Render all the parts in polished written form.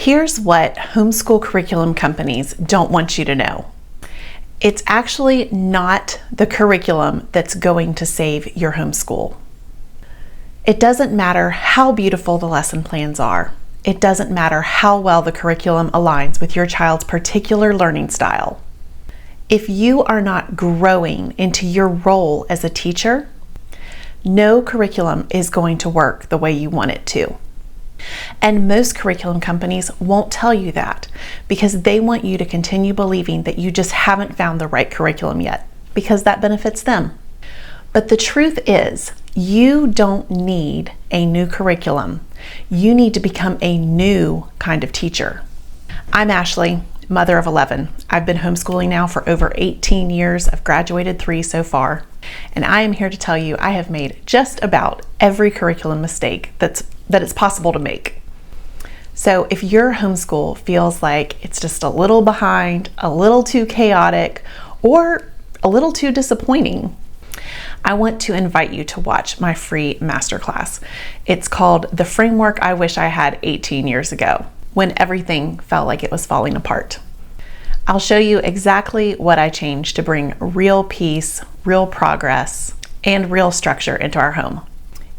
Here's what homeschool curriculum companies don't want you to know. It's actually not the curriculum that's going to save your homeschool. It doesn't matter how beautiful the lesson plans are. It doesn't matter how well the curriculum aligns with your child's particular learning style. If you are not growing into your role as a teacher, no curriculum is going to work the way you want it to. And most curriculum companies won't tell you that because they want you to continue believing that you just haven't found the right curriculum yet, because that benefits them. But the truth is, you don't need a new curriculum. You need to become a new kind of teacher. I'm Ashley, mother of 11. I've been homeschooling now for over 18 years. I've graduated 3 so far. And I am here to tell you I have made just about every curriculum mistake that it's possible to make. So if your homeschool feels like it's just a little behind, a little too chaotic, or a little too disappointing, I want to invite you to watch my free masterclass. It's called The Framework I Wish I Had 18 years ago, when everything felt like it was falling apart. I'll show you exactly what I changed to bring real peace, real progress, and real structure into our home.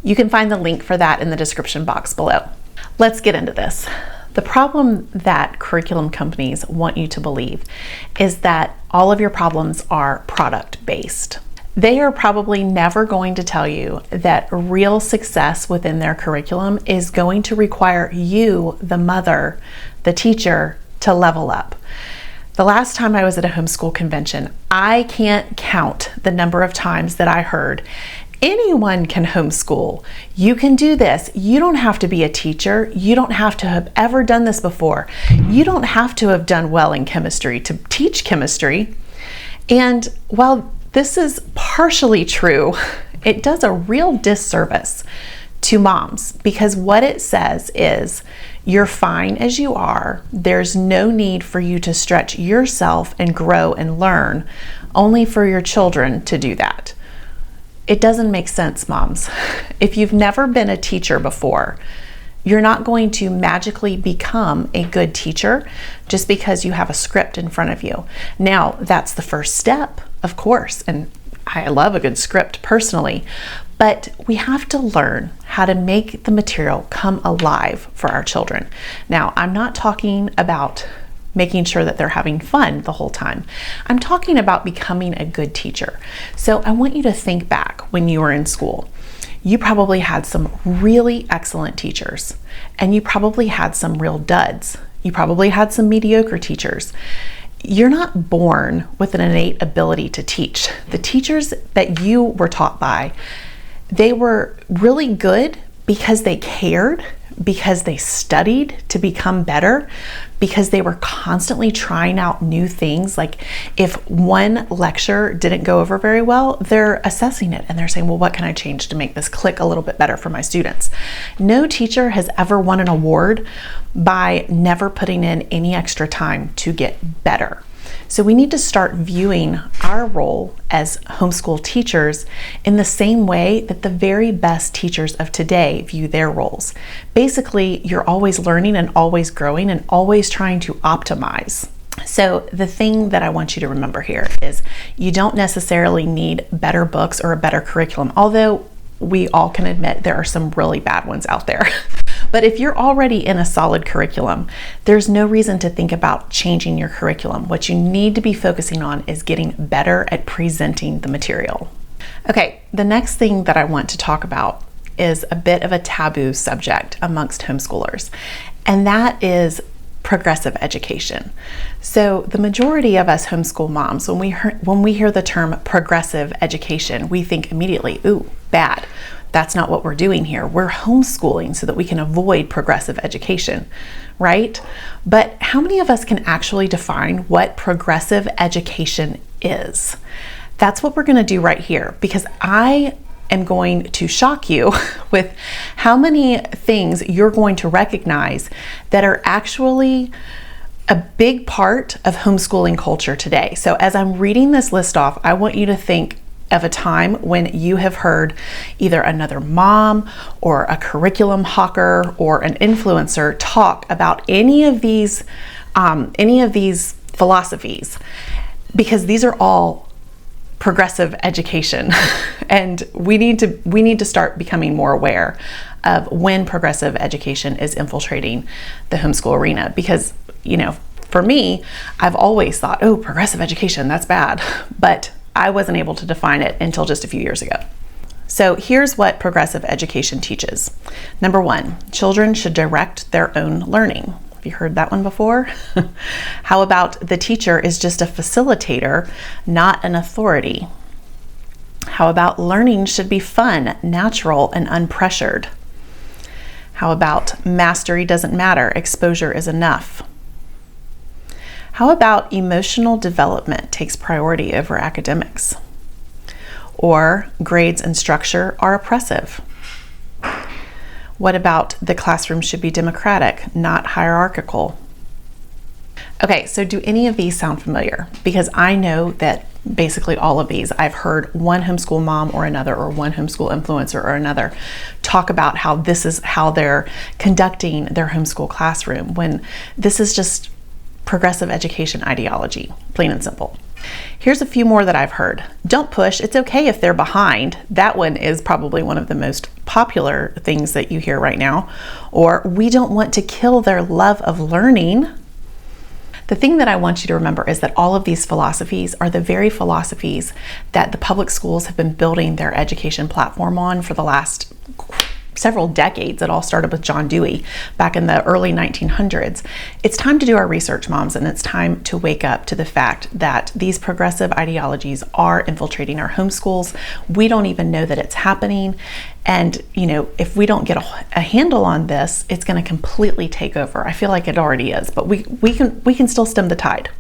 You can find the link for that in the description box below. Let's get into this. The problem that curriculum companies want you to believe is that all of your problems are product-based. They are probably never going to tell you that real success within their curriculum is going to require you, the mother, the teacher, to level up. The last time I was at a homeschool convention, I can't count the number of times that I heard, anyone can homeschool. You can do this. You don't have to be a teacher. You don't have to have ever done this before. You don't have to have done well in chemistry to teach chemistry. And while this is partially true, it does a real disservice to moms, because what it says is you're fine as you are. There's no need for you to stretch yourself and grow and learn, only for your children to do that. It doesn't make sense, moms. If you've never been a teacher before, you're not going to magically become a good teacher just because you have a script in front of you. Now, that's the first step, of course, and I love a good script personally, but we have to learn how to make the material come alive for our children. Now, I'm not talking about making sure that they're having fun the whole time. I'm talking about becoming a good teacher. So I want you to think back when you were in school. You probably had some really excellent teachers, and you probably had some real duds. You probably had some mediocre teachers. You're not born with an innate ability to teach. The teachers that you were taught by, they were really good because they cared, because they studied to become better, because they were constantly trying out new things. Like if one lecture didn't go over very well, they're assessing it and they're saying, well, what can I change to make this click a little bit better for my students? No teacher has ever won an award by never putting in any extra time to get better. So we need to start viewing our role as homeschool teachers in the same way that the very best teachers of today view their roles. Basically, you're always learning and always growing and always trying to optimize. So the thing that I want you to remember here is you don't necessarily need better books or a better curriculum, although we all can admit there are some really bad ones out there. But if you're already in a solid curriculum, there's no reason to think about changing your curriculum. What you need to be focusing on is getting better at presenting the material. Okay, the next thing that I want to talk about is a bit of a taboo subject amongst homeschoolers, and that is progressive education. So the majority of us homeschool moms, when we hear the term progressive education, we think immediately, ooh, bad. That's not what we're doing here. We're homeschooling so that we can avoid progressive education, right? But how many of us can actually define what progressive education is? That's what we're going to do right here, because I am going to shock you with how many things you're going to recognize that are actually a big part of homeschooling culture today. So as I'm reading this list off, I want you to think of a time when you have heard either another mom or a curriculum hawker or an influencer talk about any of these philosophies, because these are all progressive education. And we need to start becoming more aware of when progressive education is infiltrating the homeschool arena. Because, for me, I've always thought, oh, progressive education, that's bad. But I wasn't able to define it until just a few years ago. So here's what progressive education teaches. Number 1, children should direct their own learning. Have you heard that one before? How about the teacher is just a facilitator, not an authority? How about learning should be fun, natural, and unpressured? How about mastery doesn't matter, exposure is enough? How about emotional development takes priority over academics? Or grades and structure are oppressive? What about the classroom should be democratic, not hierarchical? Okay, so do any of these sound familiar? Because I know that basically all of these, I've heard one homeschool mom or another, or one homeschool influencer or another talk about how this is how they're conducting their homeschool classroom, when this is just progressive education ideology, plain and simple. Here's a few more that I've heard. Don't push, it's okay if they're behind. That one is probably one of the most popular things that you hear right now. Or we don't want to kill their love of learning. The thing that I want you to remember is that all of these philosophies are the very philosophies that the public schools have been building their education platform on for the last several decades. It all started with John Dewey back in the early 1900s. It's time to do our research, moms, and it's time to wake up to the fact that these progressive ideologies are infiltrating our homeschools. We don't even know that it's happening. And, if we don't get a handle on this, it's going to completely take over. I feel like it already is, but we can still stem the tide.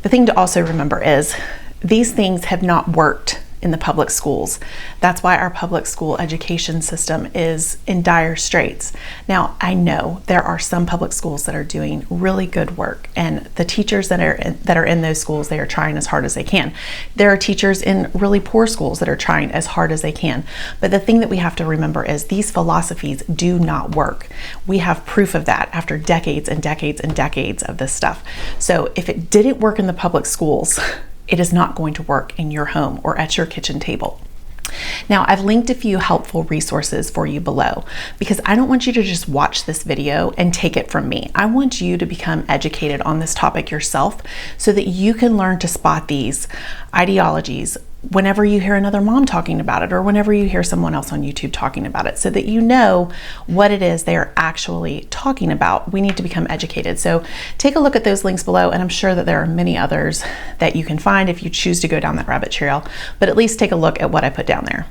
The thing to also remember is these things have not worked in the public schools. That's why our public school education system is in dire straits. Now, I know there are some public schools that are doing really good work, and the teachers that are in those schools, they are trying as hard as they can. There are teachers in really poor schools that are trying as hard as they can. But the thing that we have to remember is these philosophies do not work. We have proof of that after decades and decades and decades of this stuff. So if it didn't work in the public schools, it is not going to work in your home or at your kitchen table. Now, I've linked a few helpful resources for you below, because I don't want you to just watch this video and take it from me. I want you to become educated on this topic yourself so that you can learn to spot these ideologies whenever you hear another mom talking about it, or whenever you hear someone else on YouTube talking about it, so that you know what it is they are actually talking about. We need to become educated. So take a look at those links below, and I'm sure that there are many others that you can find if you choose to go down that rabbit trail, but at least take a look at what I put down there.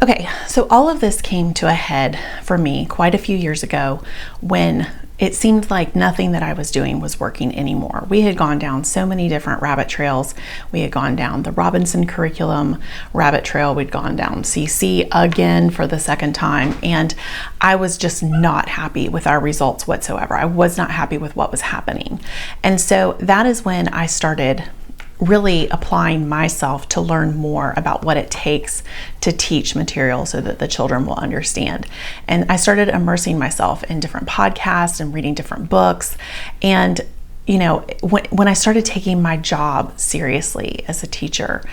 Okay, so all of this came to a head for me quite a few years ago when it seemed like nothing that I was doing was working anymore. We had gone down so many different rabbit trails. We had gone down the Robinson curriculum rabbit trail. We'd gone down CC again for the second time. And I was just not happy with our results whatsoever. I was not happy with what was happening. And so that is when I started really applying myself to learn more about what it takes to teach material so that the children will understand. And I started immersing myself in different podcasts and reading different books. And when I started taking my job seriously as a teacher,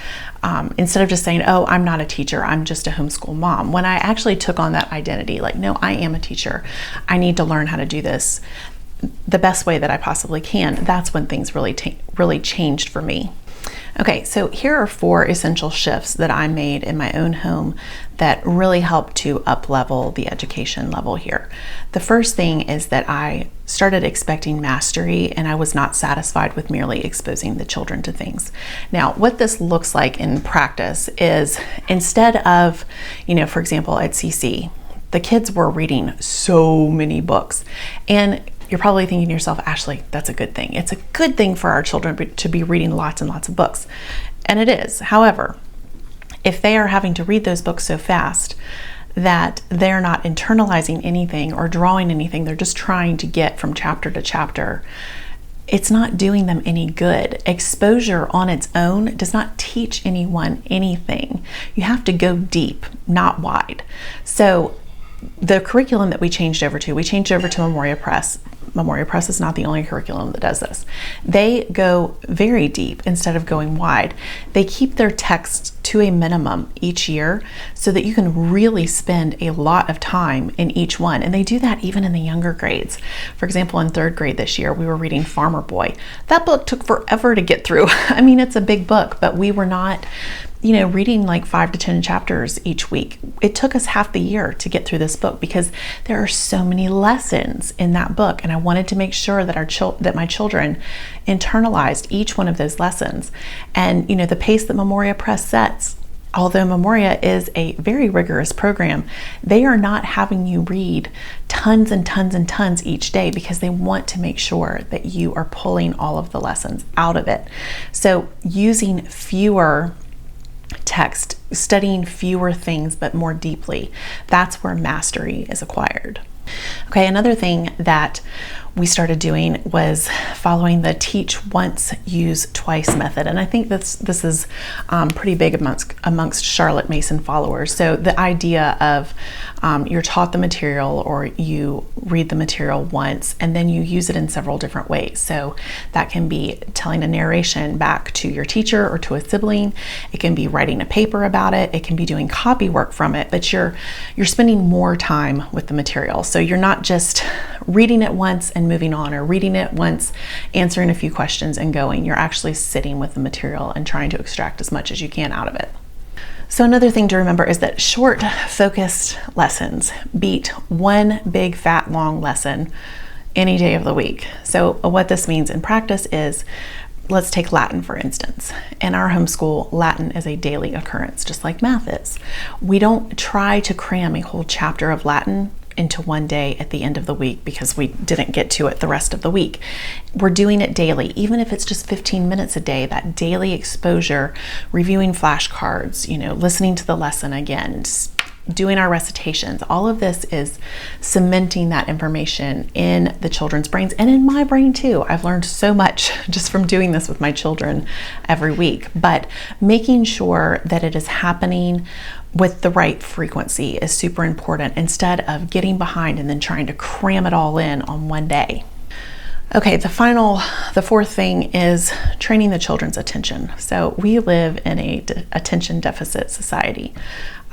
instead of just saying, oh, I'm not a teacher, I'm just a homeschool mom, when I actually took on that identity, like, no, I am a teacher, I need to learn how to do this the best way that I possibly can, that's when things really changed for me. Okay, so here are 4 essential shifts that I made in my own home that really helped to up-level the education level here. The first thing is that I started expecting mastery, and I was not satisfied with merely exposing the children to things. Now, what this looks like in practice is, instead of, for example, at CC, the kids were reading so many books, and you're probably thinking to yourself, Ashley, that's a good thing. It's a good thing for our children to be reading lots and lots of books. And it is. However, if they are having to read those books so fast that they're not internalizing anything or drawing anything, they're just trying to get from chapter to chapter, it's not doing them any good. Exposure on its own does not teach anyone anything. You have to go deep, not wide. So the curriculum that we changed over to Memoria Press. Memoria Press is not the only curriculum that does this. They go very deep instead of going wide. They keep their texts to a minimum each year so that you can really spend a lot of time in each one. And they do that even in the younger grades. For example, in 3rd grade this year, we were reading Farmer Boy. That book took forever to get through. I mean, it's a big book, but we were not reading like 5 to 10 chapters each week. It took us half the year to get through this book because there are so many lessons in that book, and I wanted to make sure that my children internalized each one of those lessons. And the pace that Memoria Press sets, although Memoria is a very rigorous program, they are not having you read tons and tons and tons each day because they want to make sure that you are pulling all of the lessons out of it. So using fewer text, studying fewer things but more deeply, that's where mastery is acquired. Okay, another thing that we started doing was following the teach once, use twice method. And I think this is pretty big amongst Charlotte Mason followers. So the idea of you're taught the material, or you read the material once and then you use it in several different ways. So that can be telling a narration back to your teacher or to a sibling. It can be writing a paper about it. It can be doing copy work from it, but you're spending more time with the material. So you're not just reading it once and moving on, or reading it once, answering a few questions and going. You're actually sitting with the material and trying to extract as much as you can out of it. So another thing to remember is that short, focused lessons beat one big, fat, long lesson any day of the week. So what this means in practice is, let's take Latin, for instance. In our homeschool, Latin is a daily occurrence, just like math is. We don't try to cram a whole chapter of Latin into one day at the end of the week because we didn't get to it the rest of the week. We're doing it daily, even if it's just 15 minutes a day, that daily exposure, reviewing flashcards, listening to the lesson again, doing our recitations. All of this is cementing that information in the children's brains and in my brain too. I've learned so much just from doing this with my children every week, but making sure that it is happening with the right frequency is super important, instead of getting behind and then trying to cram it all in on one day. Okay, the fourth thing is training the children's attention. So we live in a attention deficit society.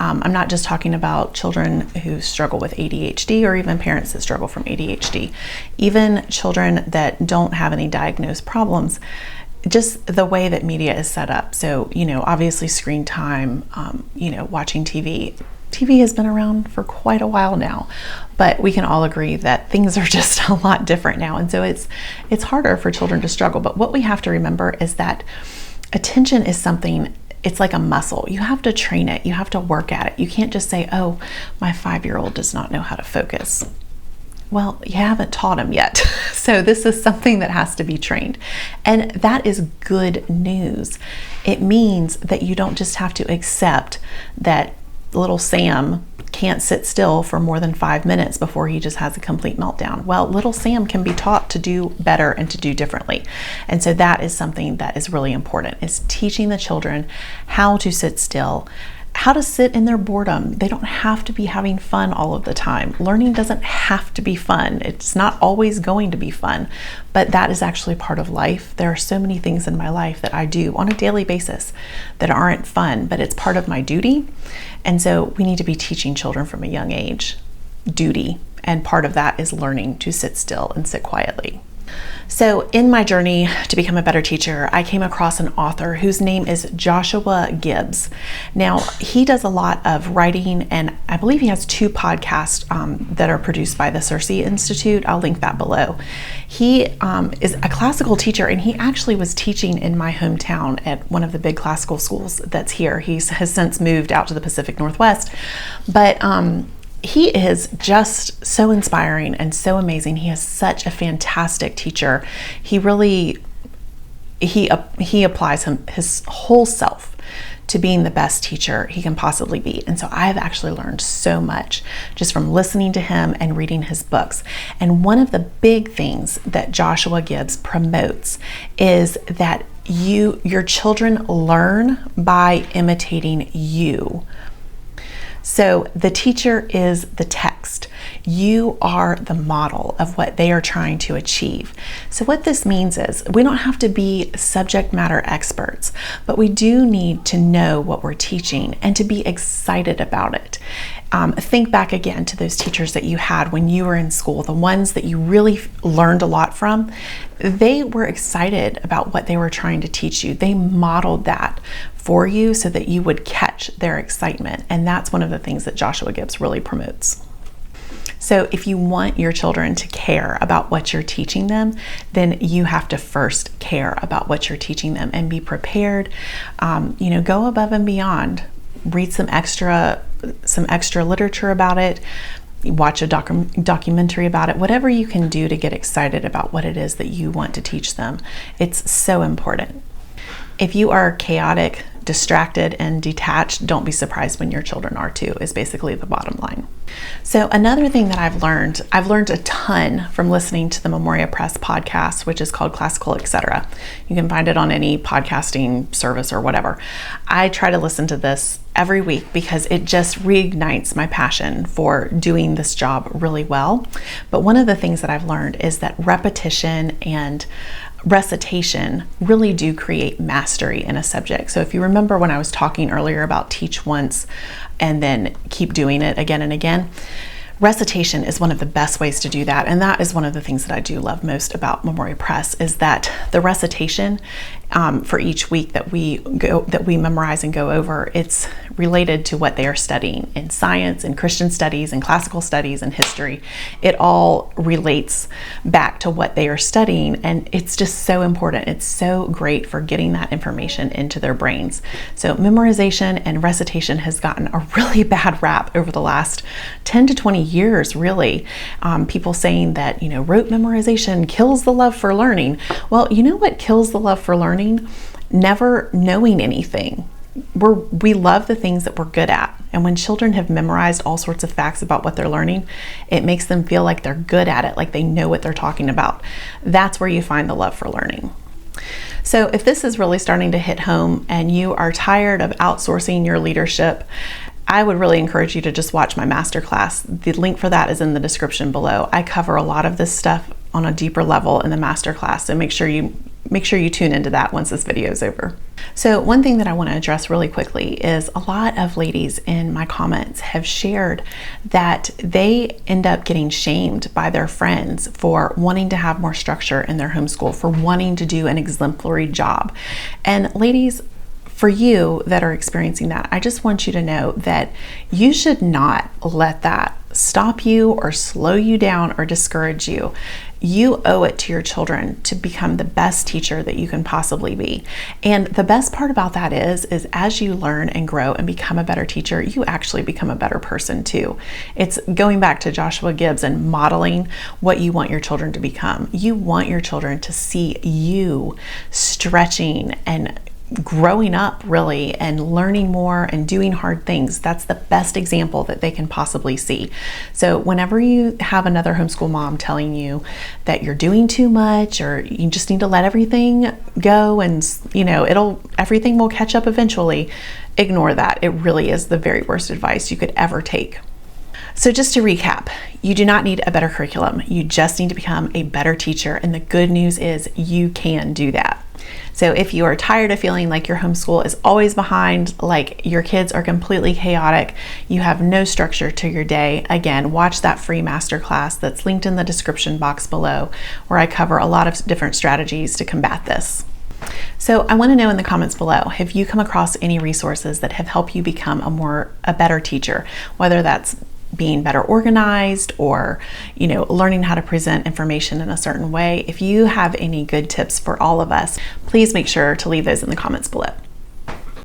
I'm not just talking about children who struggle with ADHD or even parents that struggle from ADHD. Even children that don't have any diagnosed problems, just the way that media is set up. So, obviously screen time, watching TV. TV has been around for quite a while now, but we can all agree that things are just a lot different now. And so it's harder for children to struggle. But what we have to remember is that attention is something, it's like a muscle. You have to train it. You have to work at it. You can't just say, oh, my 5-year-old does not know how to focus. Well, you haven't taught him yet. So this is something that has to be trained. And that is good news. It means that you don't just have to accept that little Sam can't sit still for more than 5 minutes before he just has a complete meltdown. Well, little Sam can be taught to do better and to do differently. And so that is something that is really important, is teaching the children how to sit still, how to sit in their boredom. They don't have to be having fun all of the time. Learning doesn't have to be fun. It's not always going to be fun, but that is actually part of life. There are so many things in my life that I do on a daily basis that aren't fun, but it's part of my duty. And so we need to be teaching children from a young age duty. And part of that is learning to sit still and sit quietly. So in my journey to become a better teacher, I came across an author whose name is Joshua Gibbs. Now, he does a lot of writing, and I believe he has 2 podcasts that are produced by the Circe Institute. I'll link that below. He is a classical teacher, and he actually was teaching in my hometown at one of the big classical schools that's here. He has since moved out to the Pacific Northwest, but he is just so inspiring and so amazing. He is such a fantastic teacher. He really, he applies his whole self to being the best teacher he can possibly be. And so I've actually learned so much just from listening to him and reading his books. And one of the big things that Joshua Gibbs promotes is that your children learn by imitating you. So the teacher is the text. You are the model of what they are trying to achieve. So what this means is we don't have to be subject matter experts, but we do need to know what we're teaching and to be excited about it. Think back again to those teachers that you had when you were in school, the ones that you really learned a lot from. They were excited about what they were trying to teach you. They modeled that for you so that you would catch their excitement. And that's one of the things that Joshua Gibbs really promotes. So if you want your children to care about what you're teaching them, then you have to first care about what you're teaching them and be prepared. Go above and beyond. Read some extra literature about it. Watch a documentary about it. Whatever you can do to get excited about what it is that you want to teach them. It's so important. If you are chaotic, distracted, and detached, don't be surprised when your children are too, is basically the bottom line. So another thing that I've learned a ton from listening to the Memoria Press podcast, which is called Classical, Etc. You can find it on any podcasting service or whatever. I try to listen to this every week because it just reignites my passion for doing this job really well. But one of the things that I've learned is that repetition and recitation really do create mastery in a subject. So if you remember when I was talking earlier about teach once and then keep doing it again and again, recitation is one of the best ways to do that. And that is one of the things that I do love most about Memoria Press is that the recitation for each week that we memorize and go over, it's related to what they are studying in science, in Christian studies, in classical studies, and history. It all relates back to what they are studying, and it's just so important. It's so great for getting that information into their brains. So memorization and recitation has gotten a really bad rap over the last 10 to 20 years, really. People saying that, rote memorization kills the love for learning. Well, you know what kills the love for learning? Never knowing anything. We love the things that we're good at. And when children have memorized all sorts of facts about what they're learning, it makes them feel like they're good at it, like they know what they're talking about. That's where you find the love for learning. So if this is really starting to hit home and you are tired of outsourcing your leadership, I would really encourage you to just watch my masterclass. The link for that is in the description below. I cover a lot of this stuff on a deeper level in the masterclass, so make sure you tune into that once this video is over. So one thing that I want to address really quickly is a lot of ladies in my comments have shared that they end up getting shamed by their friends for wanting to have more structure in their homeschool, for wanting to do an exemplary job. And ladies, for you that are experiencing that, I just want you to know that you should not let that stop you or slow you down or discourage you. You owe it to your children to become the best teacher that you can possibly be. And the best part about that is as you learn and grow and become a better teacher, you actually become a better person too. It's going back to Joshua Gibbs and modeling what you want your children to become. You want your children to see you stretching and growing up really and learning more and doing hard things. That's the best example that they can possibly see. So whenever you have another homeschool mom telling you that you're doing too much or you just need to let everything go and everything will catch up eventually, ignore that. It really is the very worst advice you could ever take. So just to recap, you do not need a better curriculum. You just need to become a better teacher. And the good news is you can do that. So if you are tired of feeling like your homeschool is always behind, like your kids are completely chaotic, you have no structure to your day, again, watch that free masterclass that's linked in the description box below, where I cover a lot of different strategies to combat this. So I want to know in the comments below, have you come across any resources that have helped you become a better teacher, whether that's being better organized or, learning how to present information in a certain way? If you have any good tips for all of us, please make sure to leave those in the comments below.